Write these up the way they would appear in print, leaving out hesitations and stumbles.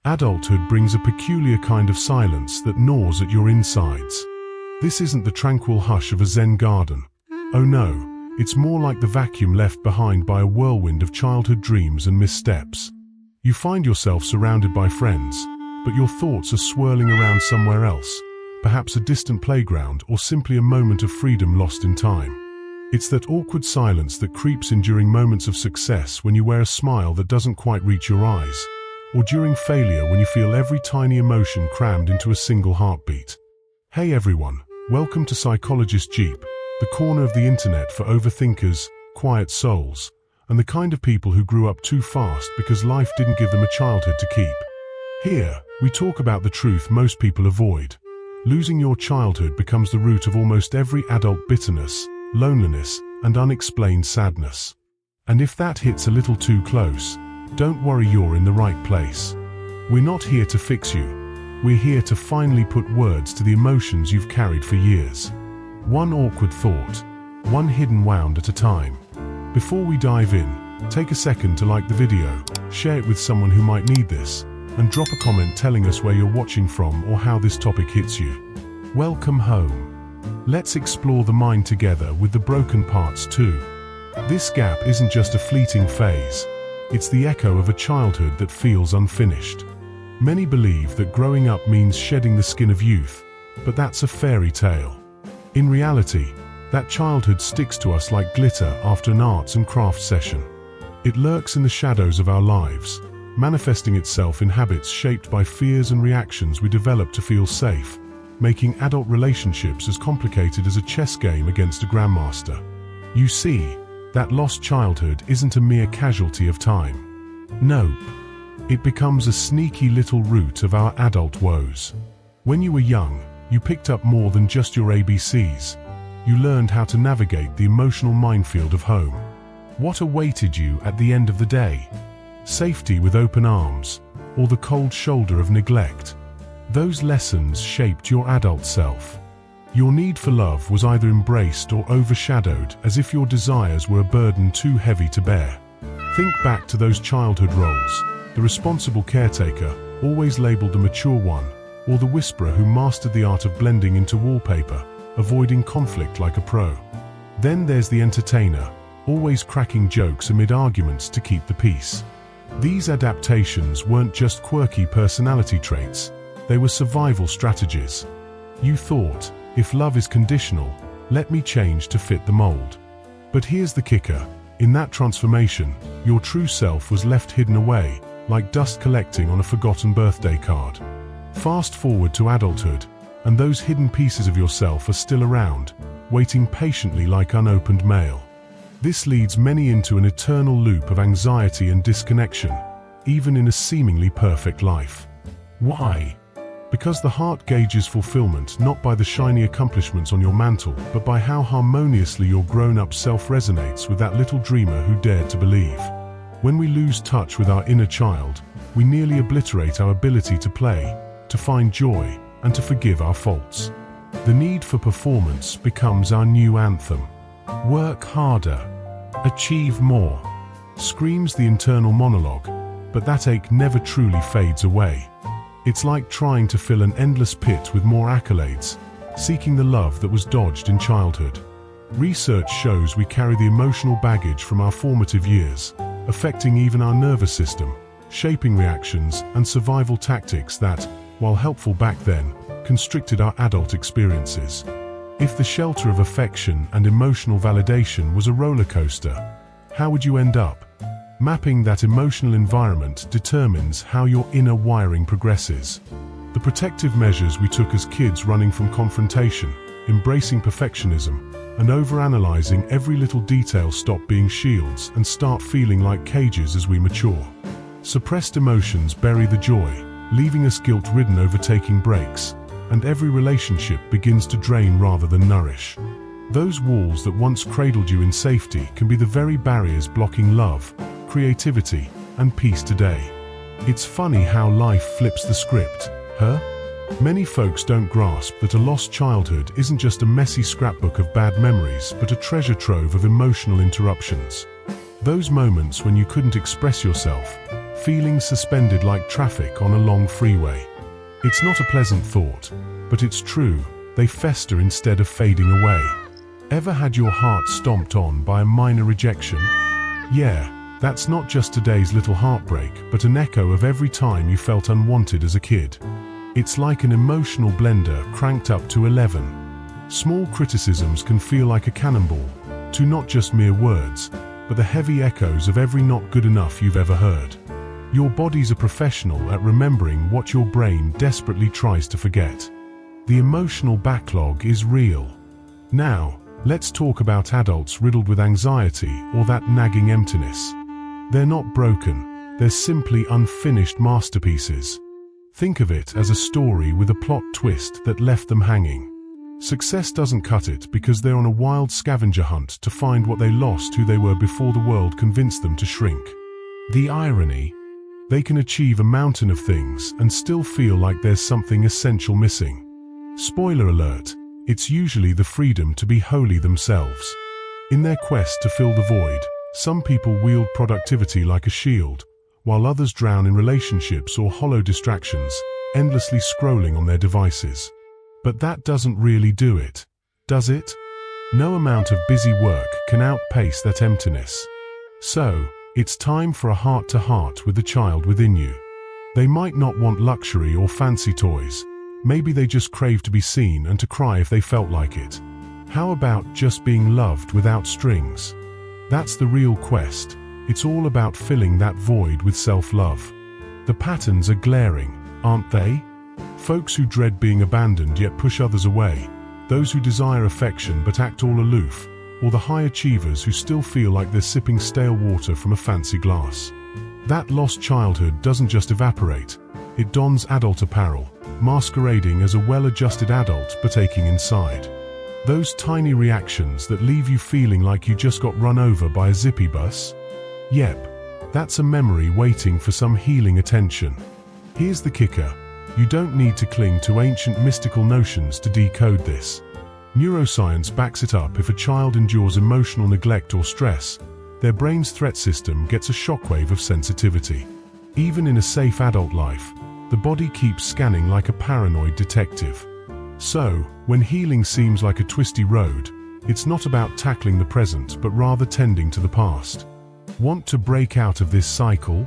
Adulthood brings a peculiar kind of silence that gnaws at your insides. This isn't the tranquil hush of a Zen garden. Oh no, it's more like the vacuum left behind by a whirlwind of childhood dreams and missteps. You find yourself surrounded by friends, but your thoughts are swirling around somewhere else, perhaps a distant playground or simply a moment of freedom lost in time. It's that awkward silence that creeps in during moments of success when you wear a smile that doesn't quite reach your eyes, or during failure when you feel every tiny emotion crammed into a single heartbeat. Hey everyone, welcome to Psychologist Jeep, the corner of the internet for overthinkers, quiet souls, and the kind of people who grew up too fast because life didn't give them a childhood to keep. Here, we talk about the truth most people avoid. Losing your childhood becomes the root of almost every adult bitterness, loneliness, and unexplained sadness. And if that hits a little too close, don't worry, you're in the right place. We're not here to fix you. We're here to finally put words to the emotions you've carried for years. One awkward thought, one hidden wound at a time. Before we dive in, take a second to like the video, share it with someone who might need this, and drop a comment telling us where you're watching from or how this topic hits you. Welcome home. Let's explore the mind together with the broken parts too. This gap isn't just a fleeting phase. It's the echo of a childhood that feels unfinished. Many believe that growing up means shedding the skin of youth, but that's a fairy tale. In reality, that childhood sticks to us like glitter after an arts and crafts session. It lurks in the shadows of our lives, manifesting itself in habits shaped by fears and reactions we develop to feel safe, making adult relationships as complicated as a chess game against a grandmaster. You see, that lost childhood isn't a mere casualty of time. Nope. It becomes a sneaky little root of our adult woes. When you were young, you picked up more than just your ABCs. You learned how to navigate the emotional minefield of home. What awaited you at the end of the day? Safety with open arms, or the cold shoulder of neglect? Those lessons shaped your adult self. Your need for love was either embraced or overshadowed as if your desires were a burden too heavy to bear. Think back to those childhood roles, the responsible caretaker, always labeled the mature one, or the whisperer who mastered the art of blending into wallpaper, avoiding conflict like a pro. Then there's the entertainer, always cracking jokes amid arguments to keep the peace. These adaptations weren't just quirky personality traits, they were survival strategies. You thought, if love is conditional, let me change to fit the mold. But here's the kicker. In that transformation, your true self was left hidden away, like dust collecting on a forgotten birthday card. Fast forward to adulthood, and those hidden pieces of yourself are still around, waiting patiently like unopened mail. This leads many into an eternal loop of anxiety and disconnection, even in a seemingly perfect life. Why? Because the heart gauges fulfillment not by the shiny accomplishments on your mantle, but by how harmoniously your grown-up self resonates with that little dreamer who dared to believe. When we lose touch with our inner child, we nearly obliterate our ability to play, to find joy, and to forgive our faults. The need for performance becomes our new anthem. Work harder, achieve more, screams the internal monologue, but that ache never truly fades away. It's like trying to fill an endless pit with more accolades, seeking the love that was dodged in childhood. Research shows we carry the emotional baggage from our formative years, affecting even our nervous system, shaping reactions and survival tactics that, while helpful back then, constricted our adult experiences. If the shelter of affection and emotional validation was a roller coaster, how would you end up? Mapping that emotional environment determines how your inner wiring progresses. The protective measures we took as kids, running from confrontation, embracing perfectionism, and overanalyzing every little detail, stop being shields and start feeling like cages as we mature. Suppressed emotions bury the joy, leaving us guilt-ridden over taking breaks, and every relationship begins to drain rather than nourish. Those walls that once cradled you in safety can be the very barriers blocking love, creativity, and peace today. It's funny how life flips the script, huh? Many folks don't grasp that a lost childhood isn't just a messy scrapbook of bad memories, but a treasure trove of emotional interruptions. Those moments when you couldn't express yourself, feeling suspended like traffic on a long freeway. It's not a pleasant thought, but it's true. They fester instead of fading away. Ever had your heart stomped on by a minor rejection? Yeah, that's not just today's little heartbreak, but an echo of every time you felt unwanted as a kid. It's like an emotional blender cranked up to 11. Small criticisms can feel like a cannonball, to not just mere words, but the heavy echoes of every not good enough you've ever heard. Your body's a professional at remembering what your brain desperately tries to forget. The emotional backlog is real. Now, let's talk about adults riddled with anxiety or that nagging emptiness. They're not broken, they're simply unfinished masterpieces. Think of it as a story with a plot twist that left them hanging. Success doesn't cut it because they're on a wild scavenger hunt to find what they lost who they were before the world convinced them to shrink. The irony: they can achieve a mountain of things and still feel like there's something essential missing. Spoiler alert, it's usually the freedom to be wholly themselves. In their quest to fill the void, some people wield productivity like a shield, while others drown in relationships or hollow distractions, endlessly scrolling on their devices. But that doesn't really do it, does it? No amount of busy work can outpace that emptiness. So, it's time for a heart-to-heart with the child within you. They might not want luxury or fancy toys. Maybe they just crave to be seen and to cry if they felt like it. How about just being loved without strings? That's the real quest. It's all about filling that void with self-love. The patterns are glaring, aren't they? Folks who dread being abandoned yet push others away, those who desire affection but act all aloof, or the high achievers who still feel like they're sipping stale water from a fancy glass. That lost childhood doesn't just evaporate, it dons adult apparel, masquerading as a well-adjusted adult but aching inside. Those tiny reactions that leave you feeling like you just got run over by a zippy bus? Yep, that's a memory waiting for some healing attention. Here's the kicker: you don't need to cling to ancient mystical notions to decode this. Neuroscience backs it up. If a child endures emotional neglect or stress, their brain's threat system gets a shockwave of sensitivity. Even in a safe adult life, the body keeps scanning like a paranoid detective. So, when healing seems like a twisty road, it's not about tackling the present but rather tending to the past. Want to break out of this cycle?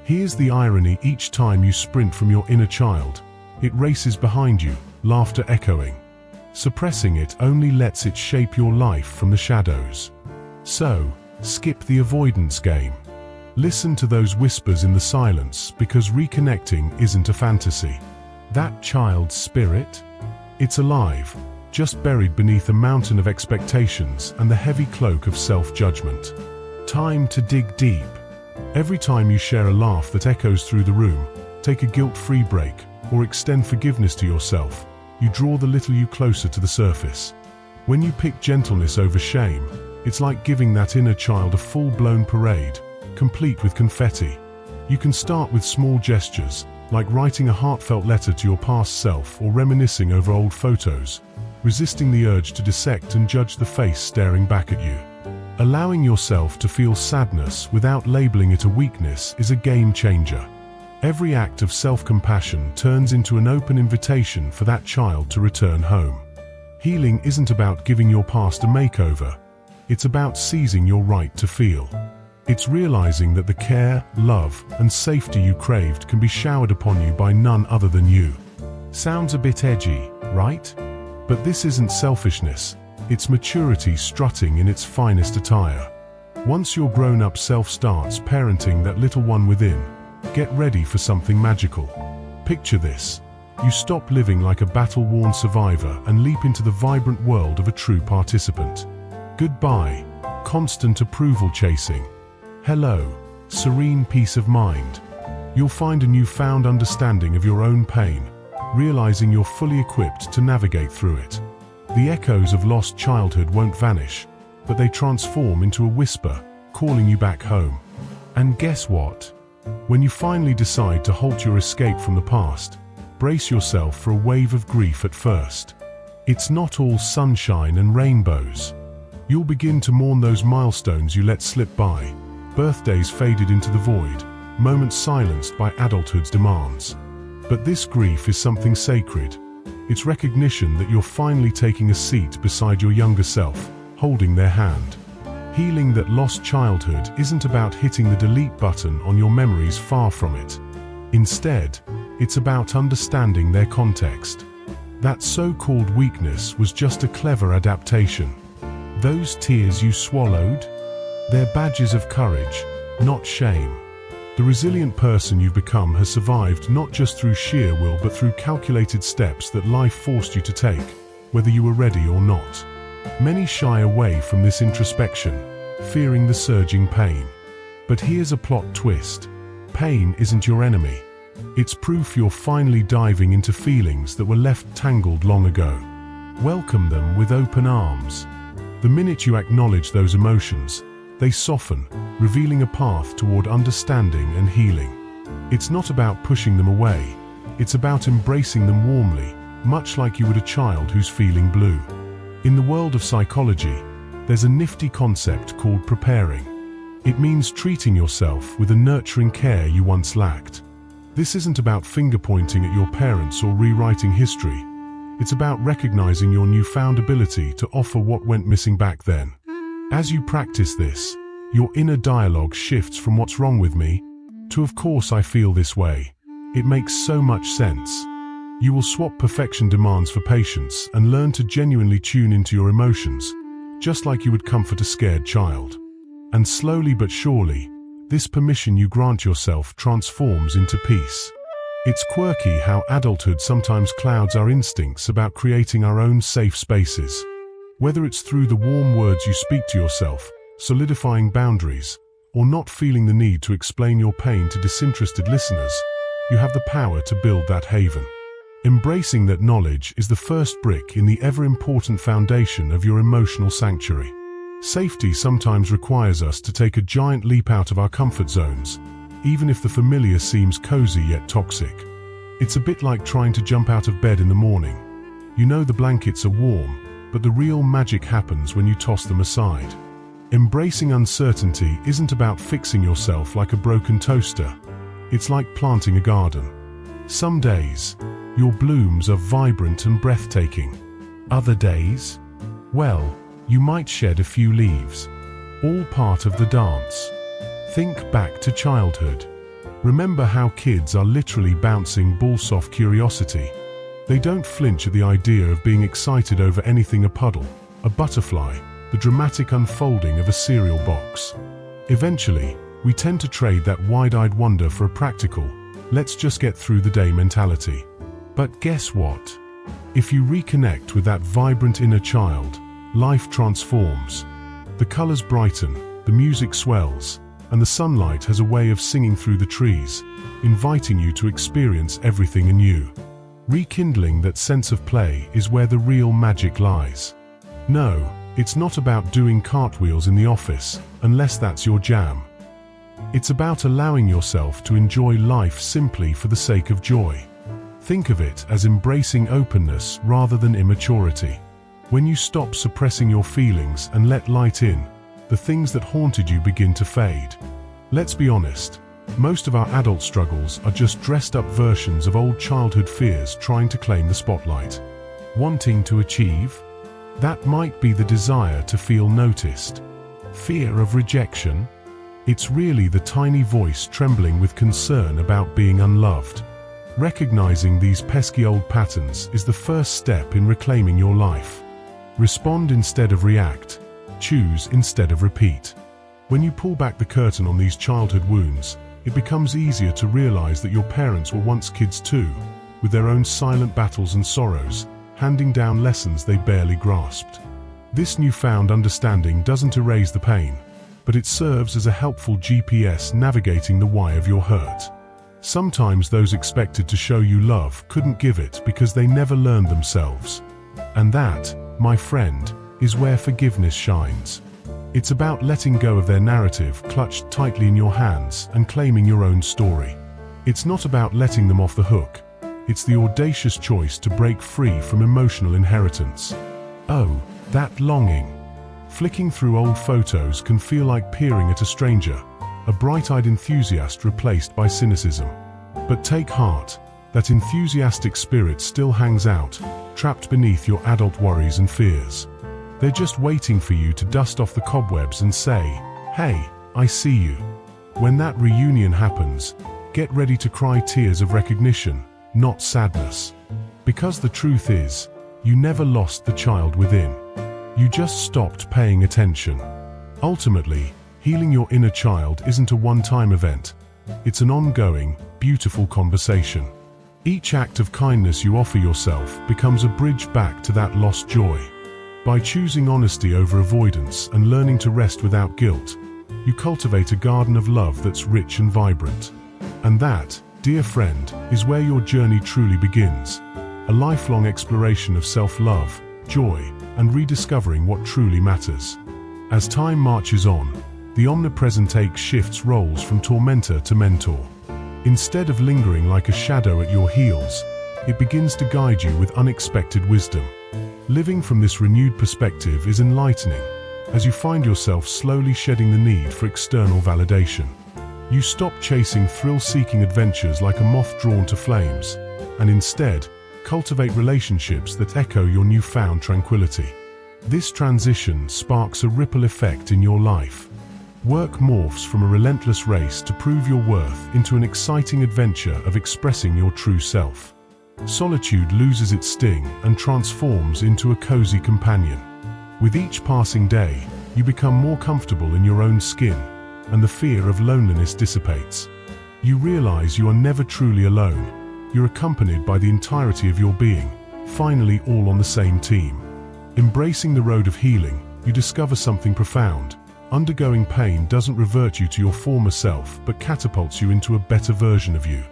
Here's the irony: each time you sprint from your inner child, it races behind you, laughter echoing. Suppressing it only lets it shape your life from the shadows. So, skip the avoidance game. Listen to those whispers in the silence, because reconnecting isn't a fantasy. That child's spirit? It's alive, just buried beneath a mountain of expectations and the heavy cloak of self-judgment. Time to dig deep. Every time you share a laugh that echoes through the room, take a guilt-free break, or extend forgiveness to yourself, you draw the little you closer to the surface. When you pick gentleness over shame, it's like giving that inner child a full-blown parade, complete with confetti. You can start with small gestures, like writing a heartfelt letter to your past self or reminiscing over old photos, resisting the urge to dissect and judge the face staring back at you. Allowing yourself to feel sadness without labeling it a weakness is a game changer. Every act of self-compassion turns into an open invitation for that child to return home. Healing isn't about giving your past a makeover. It's about seizing your right to feel. It's realizing that the care, love, and safety you craved can be showered upon you by none other than you. Sounds a bit edgy, right? But this isn't selfishness. It's maturity strutting in its finest attire. Once your grown-up self starts parenting that little one within, get ready for something magical. Picture this. You stop living like a battle-worn survivor and leap into the vibrant world of a true participant. Goodbye, constant approval chasing. Hello, serene peace of mind. You'll find a newfound understanding of your own pain, realizing you're fully equipped to navigate through it. The echoes of lost childhood won't vanish, but they transform into a whisper, calling you back home. And guess what? When you finally decide to halt your escape from the past, brace yourself for a wave of grief at first. It's not all sunshine and rainbows. You'll begin to mourn those milestones you let slip by, birthdays faded into the void, moments silenced by adulthood's demands. But this grief is something sacred. It's recognition that you're finally taking a seat beside your younger self, holding their hand. Healing that lost childhood isn't about hitting the delete button on your memories, far from it. Instead, it's about understanding their context. That so-called weakness was just a clever adaptation. Those tears you swallowed? They're badges of courage, not shame. The resilient person you've become has survived not just through sheer will but through calculated steps that life forced you to take, whether you were ready or not. Many shy away from this introspection, fearing the surging pain. But here's a plot twist. Pain isn't your enemy. It's proof you're finally diving into feelings that were left tangled long ago. Welcome them with open arms. The minute you acknowledge those emotions, they soften, revealing a path toward understanding and healing. It's not about pushing them away. It's about embracing them warmly, much like you would a child who's feeling blue. In the world of psychology, there's a nifty concept called preparing. It means treating yourself with the nurturing care you once lacked. This isn't about finger-pointing at your parents or rewriting history. It's about recognizing your newfound ability to offer what went missing back then. As you practice this, your inner dialogue shifts from "what's wrong with me" to "of course I feel this way." It makes so much sense. You will swap perfection demands for patience and learn to genuinely tune into your emotions, just like you would comfort a scared child. And slowly but surely, this permission you grant yourself transforms into peace. It's quirky how adulthood sometimes clouds our instincts about creating our own safe spaces. Whether it's through the warm words you speak to yourself, solidifying boundaries, or not feeling the need to explain your pain to disinterested listeners, you have the power to build that haven. Embracing that knowledge is the first brick in the ever-important foundation of your emotional sanctuary. Safety sometimes requires us to take a giant leap out of our comfort zones, even if the familiar seems cozy yet toxic. It's a bit like trying to jump out of bed in the morning. You know the blankets are warm, but the real magic happens when you toss them aside. Embracing uncertainty isn't about fixing yourself like a broken toaster. It's like planting a garden. Some days, your blooms are vibrant and breathtaking. Other days, well, you might shed a few leaves. All part of the dance. Think back to childhood. Remember how kids are literally bouncing balls off curiosity. They don't flinch at the idea of being excited over anything: a puddle, a butterfly, the dramatic unfolding of a cereal box. Eventually, we tend to trade that wide-eyed wonder for a practical, let's just get through the day mentality. But guess what? If you reconnect with that vibrant inner child, life transforms. The colors brighten, the music swells, and the sunlight has a way of singing through the trees, inviting you to experience everything anew. Rekindling that sense of play is where the real magic lies. No, it's not about doing cartwheels in the office, unless that's your jam. It's about allowing yourself to enjoy life simply for the sake of joy. Think of it as embracing openness rather than immaturity. When you stop suppressing your feelings and let light in, the things that haunted you begin to fade. Let's be honest, most of our adult struggles are just dressed up versions of old childhood fears trying to claim the spotlight. Wanting to achieve? That might be the desire to feel noticed. Fear of rejection? It's really the tiny voice trembling with concern about being unloved. Recognizing these pesky old patterns is the first step in reclaiming your life. Respond instead of react. Choose instead of repeat. When you pull back the curtain on these childhood wounds, it becomes easier to realize that your parents were once kids too, with their own silent battles and sorrows, handing down lessons they barely grasped. This newfound understanding doesn't erase the pain, but it serves as a helpful GPS navigating the why of your hurt. Sometimes those expected to show you love couldn't give it because they never learned themselves. And that, my friend, is where forgiveness shines. It's about letting go of their narrative clutched tightly in your hands and claiming your own story. It's not about letting them off the hook. It's the audacious choice to break free from emotional inheritance. Oh, that longing. Flicking through old photos can feel like peering at a stranger, a bright-eyed enthusiast replaced by cynicism. But take heart, that enthusiastic spirit still hangs out, trapped beneath your adult worries and fears. They're just waiting for you to dust off the cobwebs and say, "Hey, I see you." When that reunion happens, get ready to cry tears of recognition, not sadness. Because the truth is, you never lost the child within. You just stopped paying attention. Ultimately, healing your inner child isn't a one-time event. It's an ongoing, beautiful conversation. Each act of kindness you offer yourself becomes a bridge back to that lost joy. By choosing honesty over avoidance and learning to rest without guilt, you cultivate a garden of love that's rich and vibrant. And that, dear friend, is where your journey truly begins. A lifelong exploration of self-love, joy, and rediscovering what truly matters. As time marches on, the omnipresent ache shifts roles from tormentor to mentor. Instead of lingering like a shadow at your heels, it begins to guide you with unexpected wisdom. Living from this renewed perspective is enlightening, as you find yourself slowly shedding the need for external validation. You stop chasing thrill-seeking adventures like a moth drawn to flames, and instead, cultivate relationships that echo your newfound tranquility. This transition sparks a ripple effect in your life. Work morphs from a relentless race to prove your worth into an exciting adventure of expressing your true self. Solitude loses its sting and transforms into a cozy companion. With each passing day, you become more comfortable in your own skin, and the fear of loneliness dissipates. You realize you are never truly alone. You're accompanied by the entirety of your being, finally all on the same team. Embracing the road of healing, you discover something profound. Undergoing pain doesn't revert you to your former self, but catapults you into a better version of you.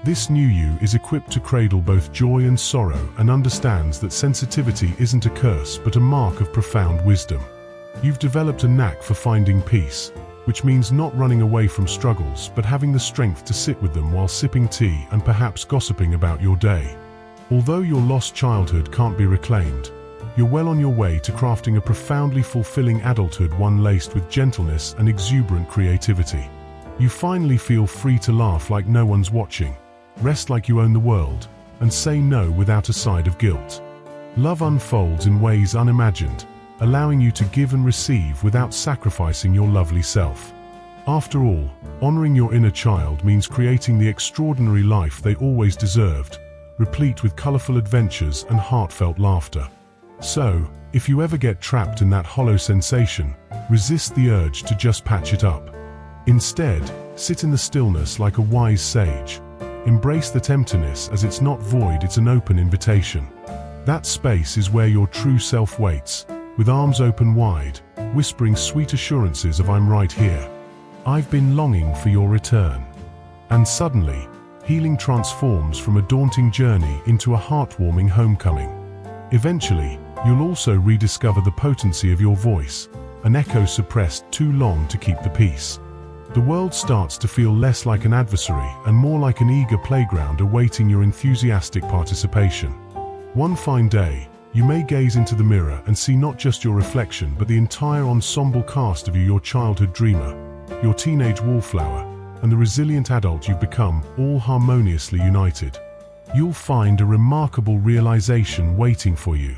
This new you is equipped to cradle both joy and sorrow and understands that sensitivity isn't a curse but a mark of profound wisdom. You've developed a knack for finding peace, which means not running away from struggles but having the strength to sit with them while sipping tea and perhaps gossiping about your day. Although your lost childhood can't be reclaimed, you're well on your way to crafting a profoundly fulfilling adulthood, one laced with gentleness and exuberant creativity. You finally feel free to laugh like no one's watching, rest like you own the world, and say no without a side of guilt. Love unfolds in ways unimagined, allowing you to give and receive without sacrificing your lovely self. After all, honoring your inner child means creating the extraordinary life they always deserved, replete with colorful adventures and heartfelt laughter. So, if you ever get trapped in that hollow sensation, resist the urge to just patch it up. Instead, sit in the stillness like a wise sage. Embrace that emptiness as it's not void, it's an open invitation. That space is where your true self waits, with arms open wide, whispering sweet assurances of "I'm right here. I've been longing for your return." And suddenly, healing transforms from a daunting journey into a heartwarming homecoming. Eventually, you'll also rediscover the potency of your voice, an echo suppressed too long to keep the peace. The world starts to feel less like an adversary and more like an eager playground awaiting your enthusiastic participation. One fine day, you may gaze into the mirror and see not just your reflection but the entire ensemble cast of you, your childhood dreamer, your teenage wallflower, and the resilient adult you've become, all harmoniously united. You'll find a remarkable realization waiting for you.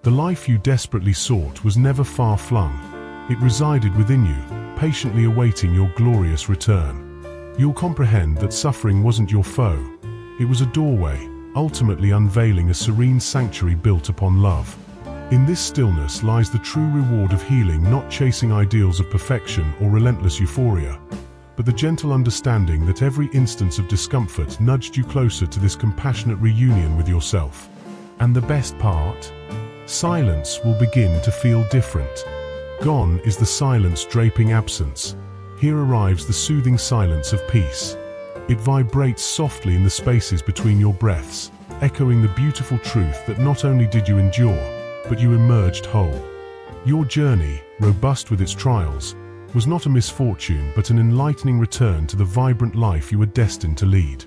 The life you desperately sought was never far-flung. It resided within you, patiently awaiting your glorious return. You'll comprehend that suffering wasn't your foe. It was a doorway, ultimately unveiling a serene sanctuary built upon love. In this stillness lies the true reward of healing, not chasing ideals of perfection or relentless euphoria, but the gentle understanding that every instance of discomfort nudged you closer to this compassionate reunion with yourself. And the best part? Silence will begin to feel different. Gone is the silence draping absence. Here arrives the soothing silence of peace. It vibrates softly in the spaces between your breaths, echoing the beautiful truth that not only did you endure, but you emerged whole. Your journey, robust with its trials, was not a misfortune but an enlightening return to the vibrant life you were destined to lead.